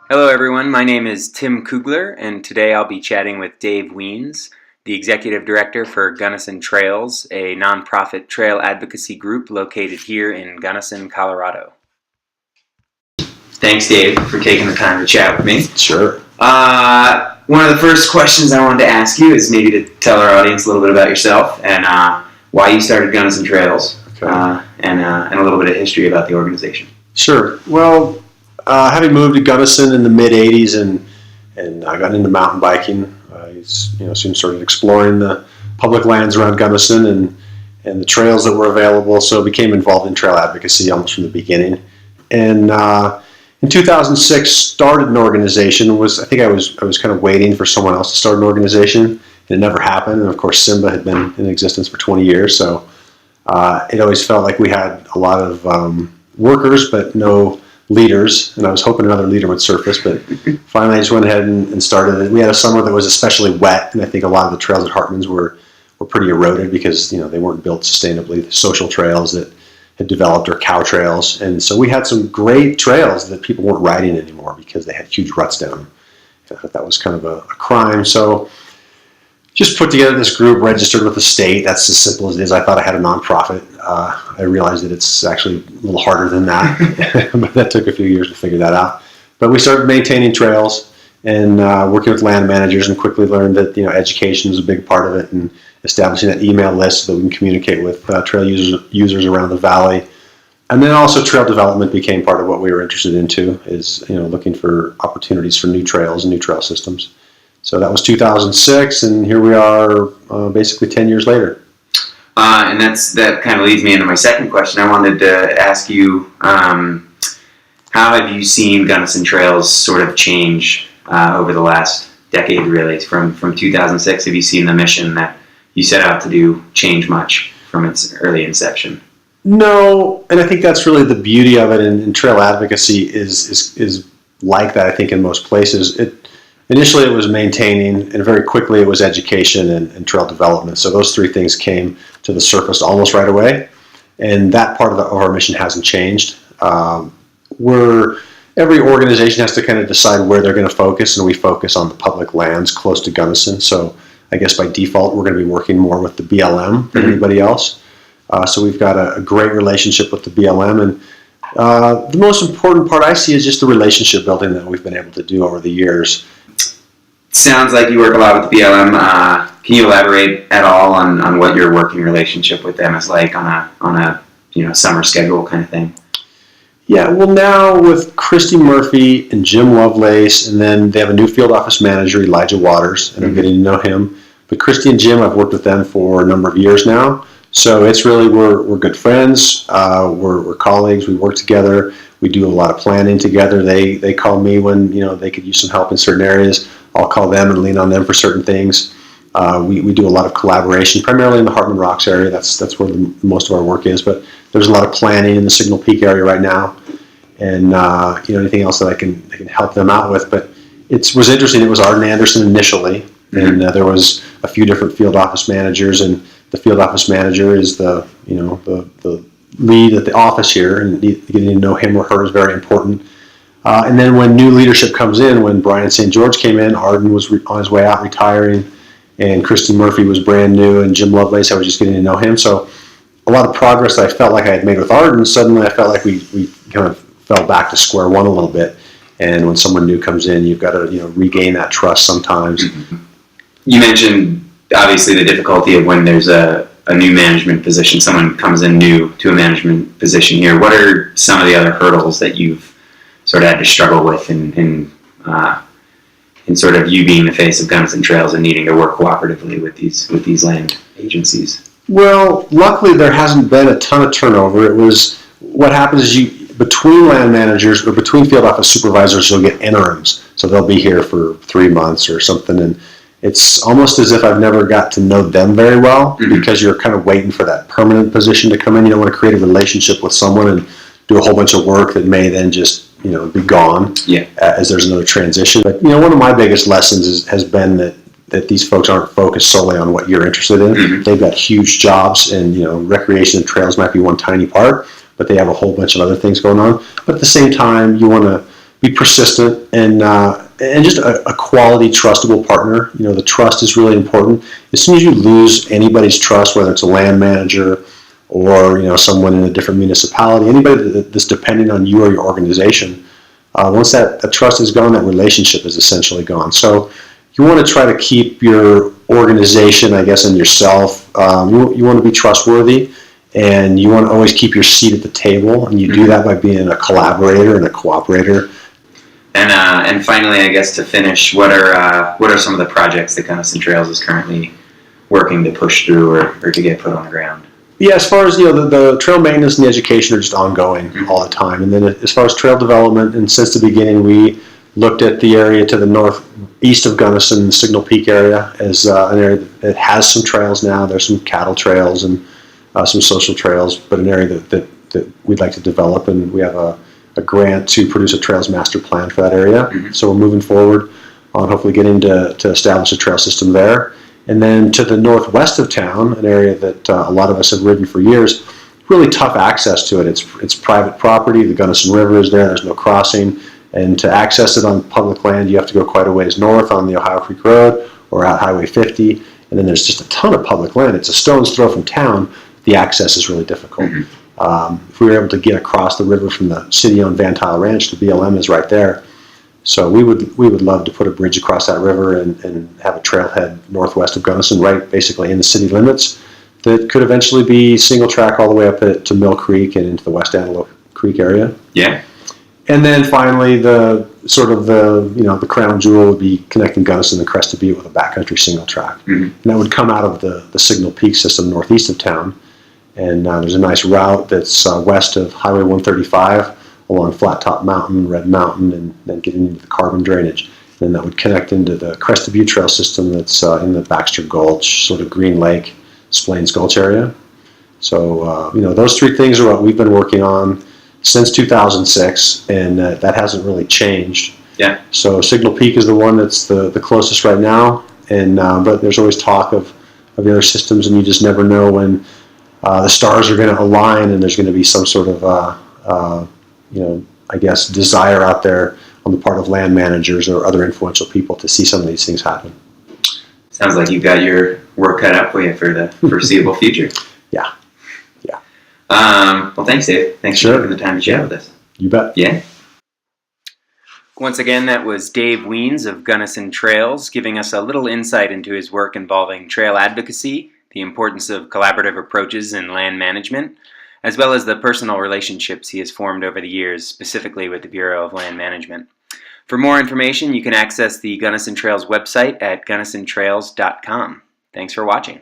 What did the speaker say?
Hello everyone, my name is Tim Kugler, and today I'll be chatting with Dave Wiens, the Executive Director for Gunnison Trails, a nonprofit trail advocacy group located here in Gunnison, Colorado. Thanks, Dave, for taking the time to chat with me. Sure. One of the first questions I wanted to ask you is maybe to tell our audience a little bit about yourself and why you started Gunnison Trails, and a little bit of history about the organization. Sure. Well, having moved to Gunnison in the mid-'80s and I got into mountain biking, I soon started exploring the public lands around Gunnison and the trails that were available, so I became involved in trail advocacy almost from the beginning. And in 2006, started an organization. I think I was kind of waiting for someone else to start an organization, and it never happened. And of course, Simba had been in existence for 20 years, so it always felt like we had a lot of workers, but no leaders, and I was hoping another leader would surface, but finally I just went ahead and started it. We had a summer that was especially wet, and I think a lot of the trails at Hartman's were pretty eroded because they weren't built sustainably. The social trails that had developed are cow trails, and so we had some great trails that people weren't riding anymore because they had huge ruts down them. I thought that was kind of a crime, so just put together this group, registered with the state. That's as simple as it is. I thought I had a nonprofit. I realized that it's actually a little harder than that, but that took a few years to figure that out. But we started maintaining trails and working with land managers, and quickly learned that education is a big part of it, and establishing that email list so that we can communicate with trail users around the valley. And then also trail development became part of what we were interested into, is looking for opportunities for new trails and new trail systems. So that was 2006, and here we are basically 10 years later. And that kind of leads me into my second question. I wanted to ask you, how have you seen Gunnison Trails sort of change over the last decade, really? From 2006, have you seen the mission that you set out to do change much from its early inception? No, and I think that's really the beauty of it, and trail advocacy is like that, I think, in most places. Initially, it was maintaining, and very quickly it was education and trail development. So those three things came to the surface almost right away, and that part of our mission hasn't changed. Every organization has to kind of decide where they're going to focus, and we focus on the public lands close to Gunnison. So I guess by default, we're going to be working more with the BLM than anybody else. So we've got a great relationship with the BLM, and the most important part I see is just the relationship building that we've been able to do over the years. Sounds like you work a lot with the BLM. Can you elaborate at all on what your working relationship with them is like on a summer schedule kind of thing? Yeah, well, now with Christy Murphy and Jim Lovelace, and then they have a new field office manager, Elijah Waters, and I'm getting to know him. But Christy and Jim, I've worked with them for a number of years now, so it's really we're good friends. We're colleagues. We work together. We do a lot of planning together. They call me when they could use some help in certain areas. I'll call them and lean on them for certain things. We do a lot of collaboration, primarily in the Hartman Rocks area. That's where most of our work is. But there's a lot of planning in the Signal Peak area right now, and anything else that I can help them out with. But it was interesting. It was Arden Anderson initially, and there was a few different field office managers, and the field office manager is the lead at the office here, and getting to know him or her is very important. And then when new leadership comes in, when Brian St. George came in, Arden was on his way out retiring, and Christy Murphy was brand new, and Jim Lovelace, I was just getting to know him. So a lot of progress that I felt like I had made with Arden, suddenly I felt like we kind of fell back to square one a little bit. And when someone new comes in, you've got to regain that trust sometimes. You mentioned, obviously, the difficulty of when there's a new management position, someone comes in new to a management position here. What are some of the other hurdles that you've sort of had to struggle with in sort of you being the face of Gunnison Trails and needing to work cooperatively with these land agencies? Well, luckily there hasn't been a ton of turnover. It was what happens is between land managers or between field office supervisors, you'll get interims. So they'll be here for 3 months or something, and it's almost as if I've never got to know them very well, because you're kind of waiting for that permanent position to come in. You don't want to create a relationship with someone and do a whole bunch of work that may then just be gone as there's another transition. But one of my biggest lessons has been that these folks aren't focused solely on what you're interested in. They've got huge jobs, and recreation and trails might be one tiny part, but they have a whole bunch of other things going on. But at the same time, you want to be persistent, and just a quality, trustable partner. The trust is really important. As soon as you lose anybody's trust, whether it's a land manager or someone in a different municipality, anybody that's depending on you or your organization, once that trust is gone, that relationship is essentially gone. So you want to try to keep your organization, I guess, and yourself. You want to be trustworthy, and you want to always keep your seat at the table, and you do that by being a collaborator and a cooperator. And finally, I guess to finish, what are some of the projects that Gunnison Trails is currently working to push through or to get put on the ground? Yeah, as far as the trail maintenance and the education are just ongoing all the time. And then as far as trail development, and since the beginning, we looked at the area to the northeast of Gunnison, the Signal Peak area, as an area that has some trails now. There's some cattle trails and some social trails, but an area that we'd like to develop, and we have a grant to produce a trails master plan for that area. So we're moving forward on hopefully getting to establish a trail system there. And then to the northwest of town, an area that a lot of us have ridden for years, really tough access to it. It's private property. The Gunnison River is there. There's no crossing. And to access it on public land, you have to go quite a ways north on the Ohio Creek Road or out Highway 50. And then there's just a ton of public land. It's a stone's throw from town. The access is really difficult. If we were able to get across the river from the city-owned Van Tile Ranch, the BLM is right there. So we would love to put a bridge across that river and have a trailhead northwest of Gunnison, right basically in the city limits, that could eventually be single track all the way up to Mill Creek and into the West Antelope Creek area. Yeah. And then finally, the crown jewel would be connecting Gunnison and Crested Butte with a backcountry single track. And that would come out of the Signal Peak system northeast of town. And there's a nice route that's west of Highway 135 along Flat Top Mountain, Red Mountain, and then getting into the carbon drainage. And then that would connect into the Crested Butte Trail system that's in the Baxter Gulch, sort of Green Lake, Splains Gulch area. So, those three things are what we've been working on since 2006, and that hasn't really changed. Yeah. So Signal Peak is the one that's the closest right now, and but there's always talk of the other systems, and you just never know when the stars are going to align, and there's going to be some sort of I guess, desire out there on the part of land managers or other influential people to see some of these things happen. Sounds like you've got your work cut out for you for the foreseeable future. Yeah. Well, thanks, Dave. Thanks for taking the time to chat with us. You bet. Yeah. Once again, that was Dave Wiens of Gunnison Trails giving us a little insight into his work involving trail advocacy, the importance of collaborative approaches in land management, as well as the personal relationships he has formed over the years, specifically with the Bureau of Land Management. For more information, you can access the Gunnison Trails website at gunnisontrails.com. Thanks for watching.